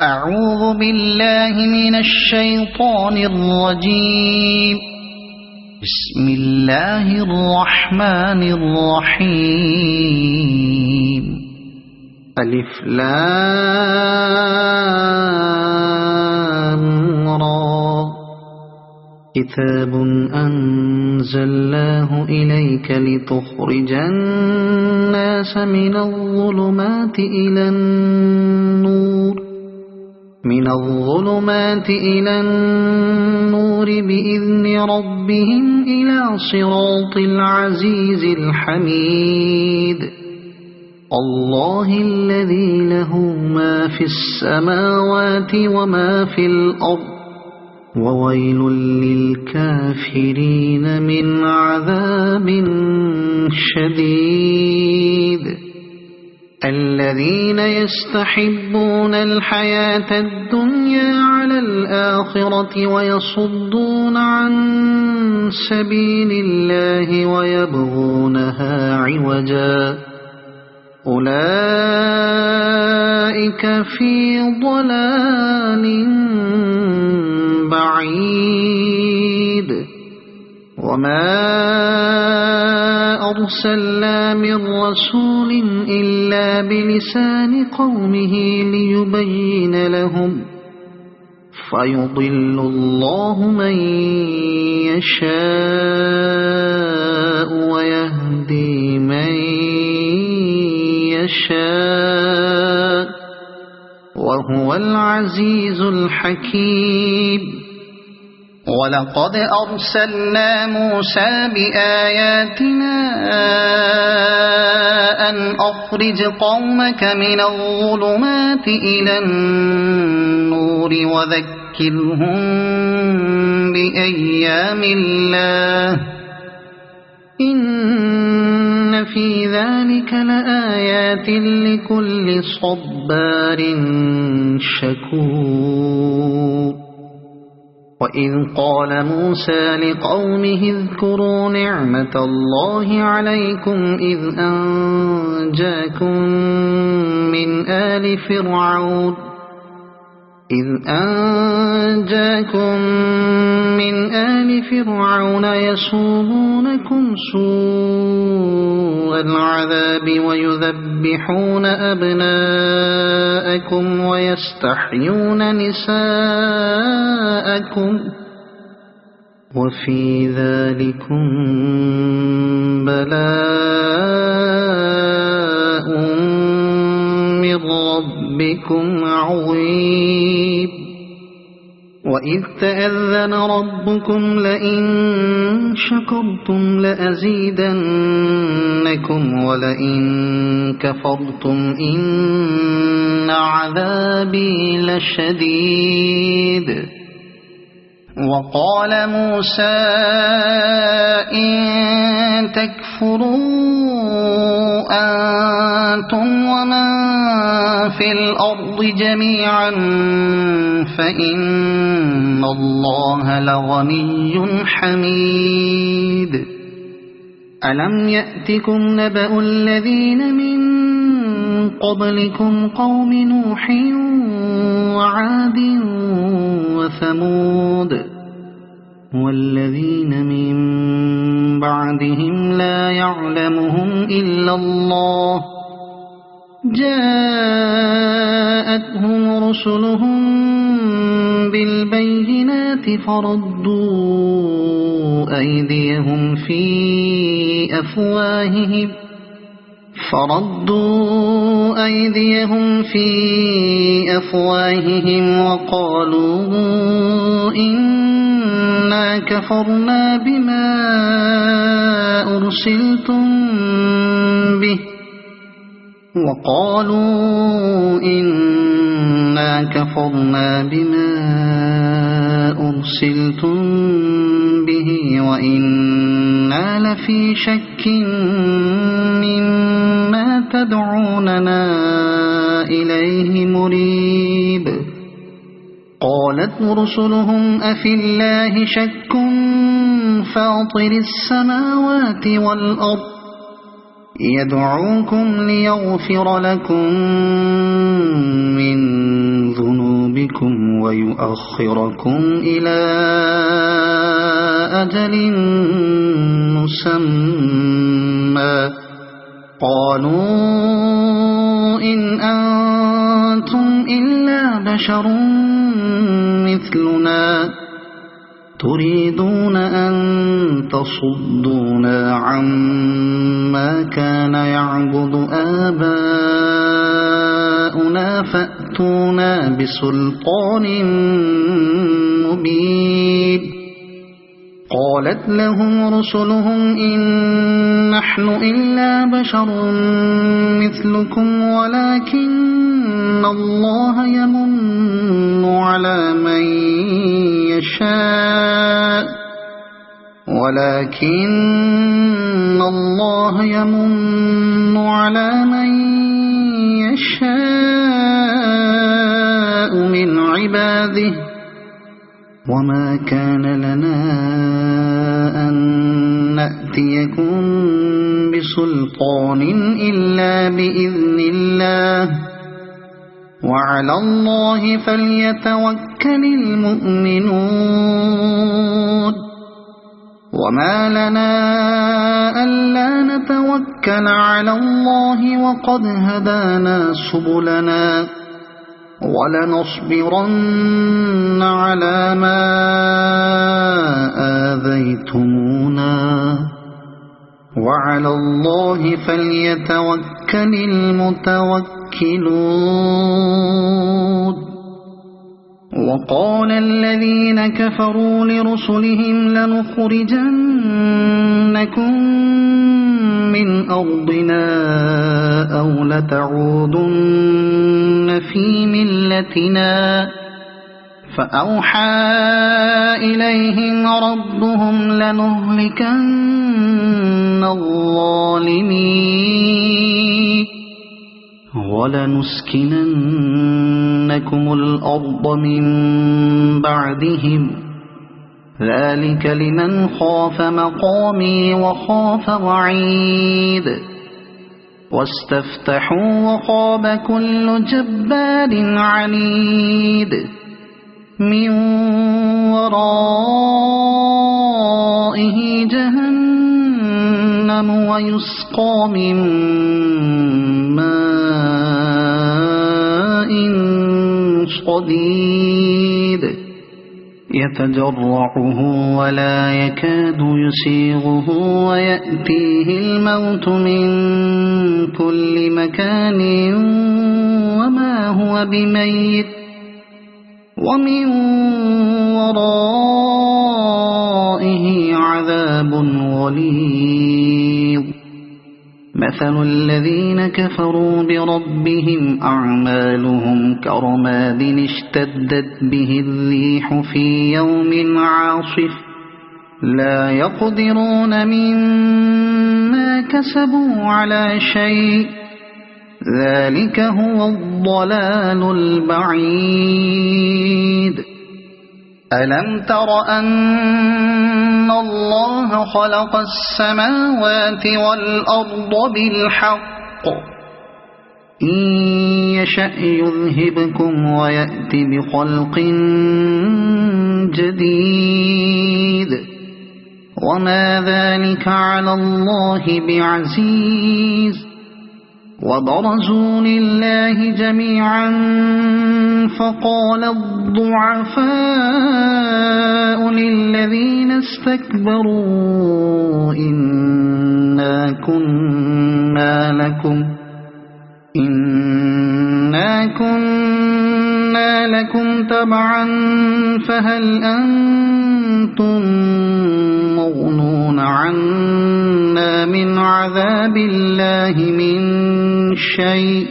أعوذ بالله من الشيطان الرجيم. بسم الله الرحمن الرحيم. ألف لام را كتاب أنزلناه إليك لتخرج الناس من الظلمات إلى النور بإذن ربهم إلى صراط العزيز الحميد. الله الذي له ما في السماوات وما في الأرض وويل للكافرين من عذاب شديد. الذين يستحبون الحياة الدنيا على الآخرة ويصدون عن سبيل الله ويبغونها عوجا أولئك في ضلال بعيد. وما أرسلنا من رسول إلا بلسان قومه ليبين لهم فيضل الله من يشاء ويهدي من يشاء وهو العزيز الحكيم. ولقد أرسلنا موسى بآياتنا أن أخرج قومك من الظلمات إلى النور وذكرهم بأيام الله إن في ذلك لآيات لكل صبار شكور. وإذ قال موسى لقومه اذكروا نعمة الله عليكم إذ أنجاكم من آل فرعون يسومونكم سوء العذاب ويذبحون أبناءكم ويستحيون نساءكم وفي ذلكم بلاء من ربكم عظيم. وإذ تأذن ربكم لئن شكرتم لأزيدنكم ولئن كفرتم إن عذابي لشديد. وقال موسى إن تكفروا أنتم ومن في الأرض جميعا فإن الله لغني حميد. ألم يأتكم نبأ الذين من قبلكم قوم نوح وعاد وثمود والذين من بعدهم لا يعلمهم إلا الله جاءتهم رسلهم بالبينات فردوا أيديهم في أفواههم وقالوا إنا كفرنا بما أرسلتم به وإنا لفي شك مما تدعوننا إليه مريب. قالت رسلهم أفي الله شك فاطر السماوات والأرض يدعوكم ليغفر لكم من ذنوبكم ويؤخركم إلى أجل مسمى قالوا إن أنتم إلا بشر مثلنا تريدون أن تصدونا عما كان يعبد آباؤنا فأتونا بسلطان مبين قالت لهم رسلهم إن نحن إلا بشر مثلكم ولكن الله يمن على من يشاء من عباده وما كان لنا أن نأتيكم بسلطان إلا بإذن الله وعلى الله فليتوكل المؤمنون وما لنا ألا نتوكل على الله وقد هدانا سبلنا ولنصبرن على ما آذيتمونا وعلى الله فليتوكل المتوكلون وقال الذين كفروا لرسلهم لنخرجنكم من أرضنا أو لتعودن في ملتنا فأوحى إليهم ربهم لنهلكن الظالمين ولنسكننكم الأرض من بعدهم ذلك لمن خاف مقامي وخاف وعيد واستفتحوا وخاب كل جبار عنيد من ورائه جهنم ويسقى من ماء صديد يتجرعه ولا يكاد يسيغه ويأتيه الموت من كل مكان وما هو بميت ومن ورائه عذاب غليظ مثل الذين كفروا بربهم أعمالهم كرماد اشتدت به الريح في يوم عاصف لا يقدرون مما كسبوا على شيء ذلك هو الضلال البعيد ألم تر أن الله خلق السماوات والأرض بالحق إن يشأ يذهبكم ويأت بخلق جديد وما ذلك على الله بعزيز وبرزوا لله جميعا فقال الضعفاء للذين استكبروا إنا كنا لكم تبعا فهل أنتم مغنون عنا من عذاب الله من شيء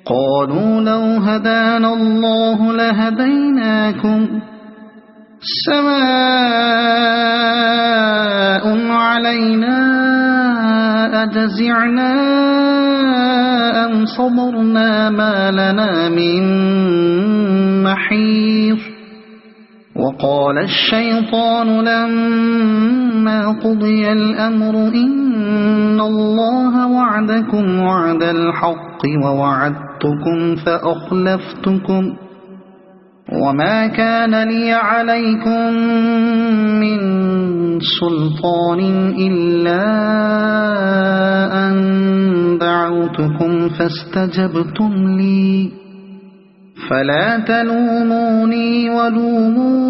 قالوا لو هدانا الله لهديناكم سواء علينا أجزعنا أم صبرنا ما لنا من محيص وقال الشيطان لما قضي الأمر إن الله وعدكم وعد الحق ووعدتكم وما كان لي عليكم من سلطان إلا أن دعوتكم فاستجبتم لي فلا تلوموني ولوموا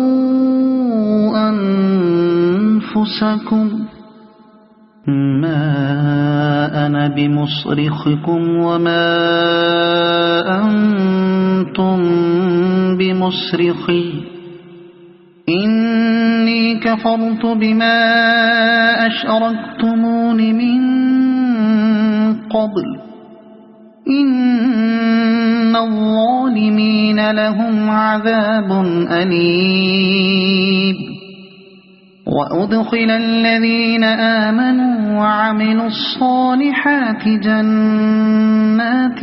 أنفسكم ما أنا بمصرخكم وما أنتم بمصرخي إني كفرت بما أشركتمون من قبل إن الظالمين لهم عذاب أليم وأدخل الذين آمنوا وعملوا الصالحات جنات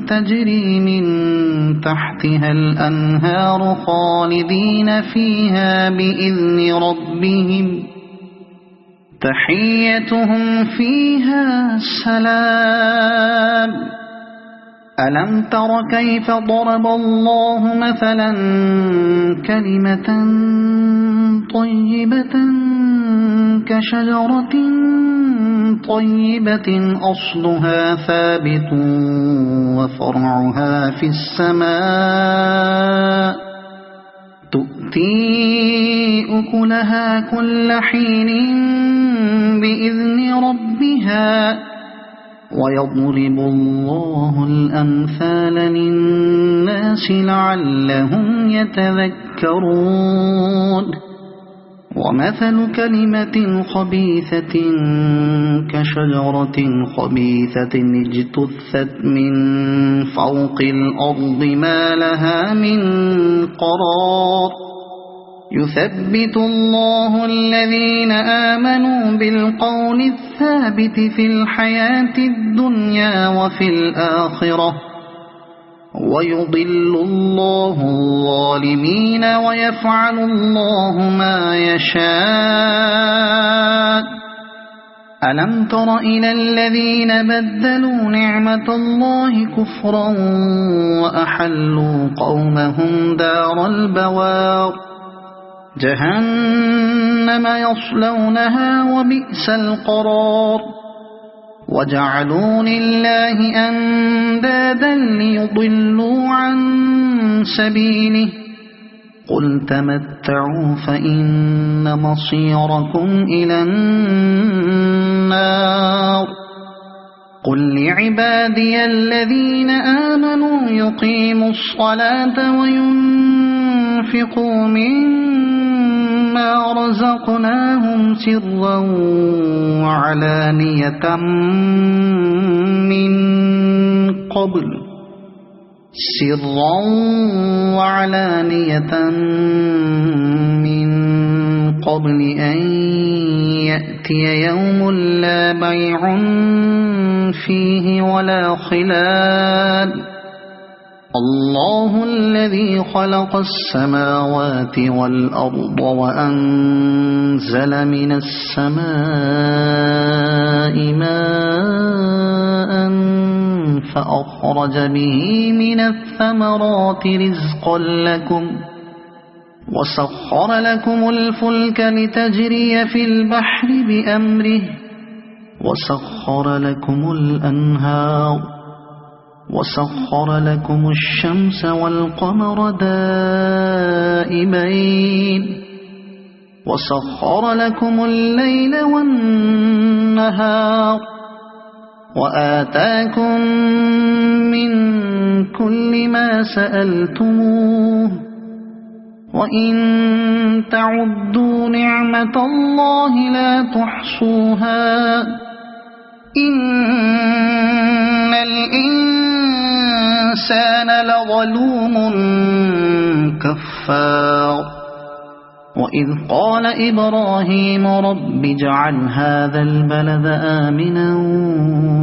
تجري من تحتها الأنهار خالدين فيها بإذن ربهم تحيتهم فيها سلام ألم تر كيف ضرب الله مثلا كلمة طيبة كشجرة طيبة أصلها ثابت وفرعها في السماء تؤتي أكلها كل حين بإذن ربها ويضرب الله الأمثال للناس لعلهم يتذكرون ومثل كلمة خبيثة كشجرة خبيثة اجتثت من فوق الأرض ما لها من قرار يثبت الله الذين آمنوا بالقول الثابت في الحياة الدنيا وفي الآخرة ويضل الله الظالمين ويفعل الله ما يشاء ألم تر إلى الذين بدلوا نعمة الله كفرا وأحلوا قومهم دار البوار جهنم يصلونها وبئس القرار وجعلوا لله أندادا ليضلوا عن سبيله قل تمتعوا فإن مصيركم إلى النار قل لعبادي الذين آمنوا يقيموا الصلاة وينفقوا مما رزقناهم سرا وعلانية من قبل أن يأتي يوم لا بيع فيه ولا خلال الله الذي خلق السماوات والأرض وأنزل من السماء ماء فأخرج به من الثمرات رزقا لكم وسخر لكم الفلك لتجري في البحر بأمره وسخر لكم الأنهار وسخر لكم الشمس والقمر دائبين وسخر لكم الليل والنهار وآتاكم من كل ما سألتموه وإن تعدوا نعمة الله لا تحصوها إن الإنسان لظلوم كفار وإذ قال إبراهيم رب اجعل هذا البلد آمنا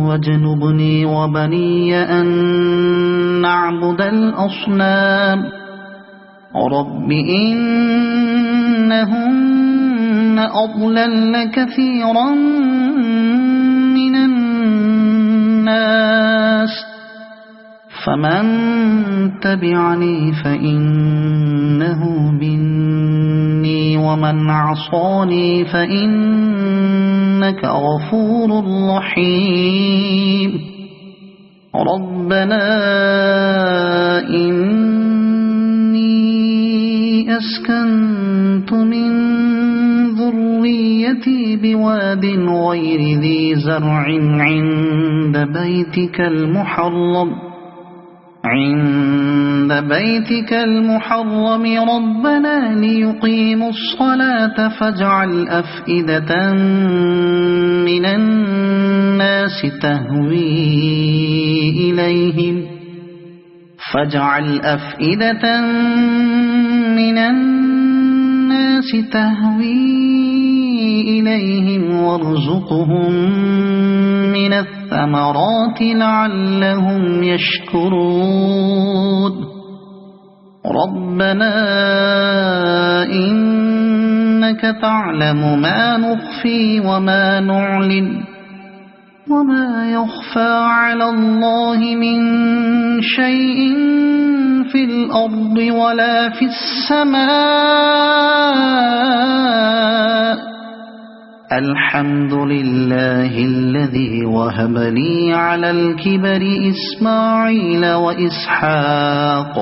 واجنبني وبني أن نعبد الأصنام رب إنهن أضللن كثيرا من الناس فمن تبعني فإنه مني ومن عصاني فإنك غفور رحيم ربنا إني أسكنت من ذريتي بواد غير ذي زرع عند بيتك المحرم ربنا ليقيموا الصلاة فاجعل أفئدة من الناس تهوي إليهم وارزقهم من الثمرات لعلهم يشكرون ربنا إنك تعلم ما نخفي وما نعلن وما يخفى على الله من شيء في الأرض ولا في السماء الحمد لله الذي وهب لي على الكبر إسماعيل وإسحاق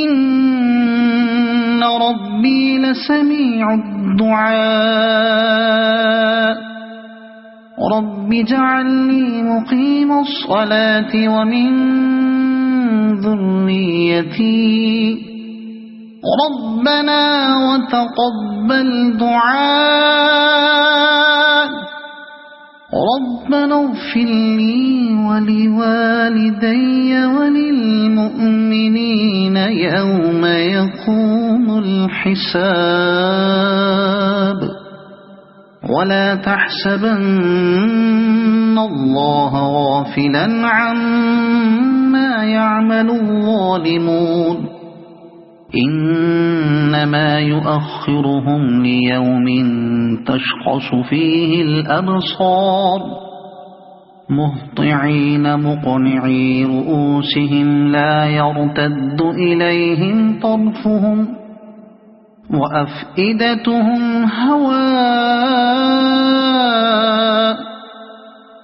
إن ربي لسميع الدعاء رب اجعلني مقيم الصلاة ومن ذريتي ربنا وتقبل دعاء ربنا اغفر لي ولوالدي وللمؤمنين يوم يقوم الحساب ولا تحسبن الله غافلا عما يعمل الظالمون إنما يؤخرهم ليوم تشخص فيه الأبصار مهطعين مقنعي رؤوسهم لا يرتد إليهم طرفهم وأفئدتهم هواء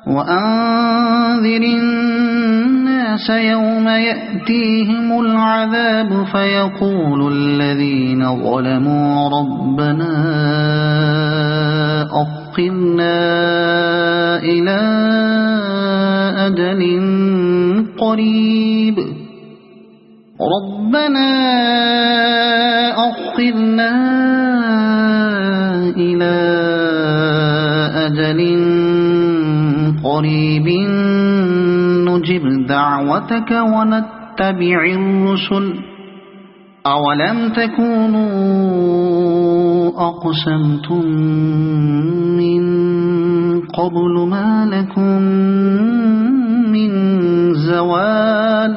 وأنذر الناس يوم يأتيهم العذاب فيقول الذين ظلموا ربنا أخرنا إلى أجل قريب ربنا أخرنا إلى أجل قريب نجب دعوتك ونتبع الرسل أولم تكونوا أقسمتم من قبل ما لكم من زوال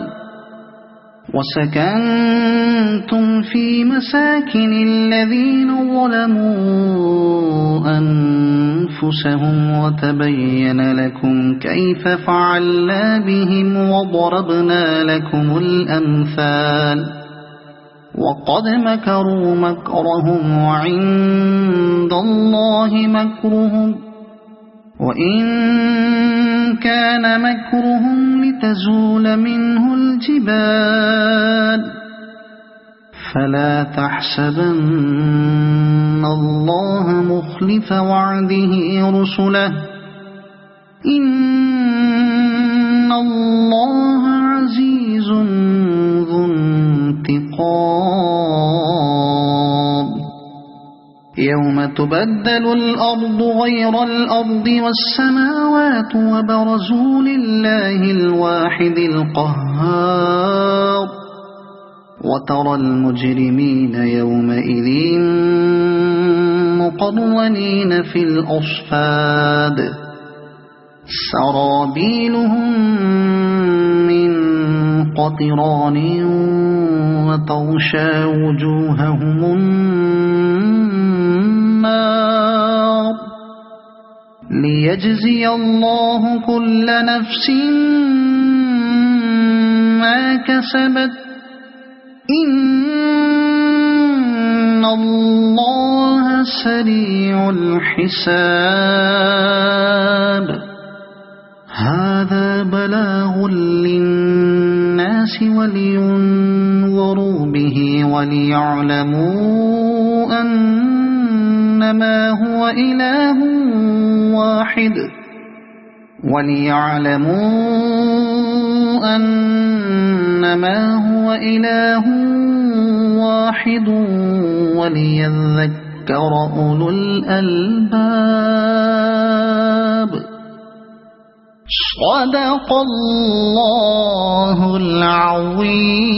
وسكنتم في مساكن الذين ظلموا أنفسهم وتبين لكم كيف فعلنا بهم وضربنا لكم الأمثال وقد مكروا مكرهم وعند الله مكرهم وإن كان مكرهم لتزول منه الجبال فلا تحسبن الله مخلف وعده رسله إن الله عزيز ذو انتقام يوم تبدل الأرض غير الأرض والسماوات وبرزوا لله الواحد القهار وترى المجرمين يومئذ مقرنين في الأصفاد سرابيلهم من قطران وتغشى وجوههم النار ليجزي الله كل نفس ما كسبت إن الله سريع الحساب هذا بلاغ للناس ولينظروا به وليعلموا أنما هو إله واحد وليذكر أولو الألباب صدق الله العظيم.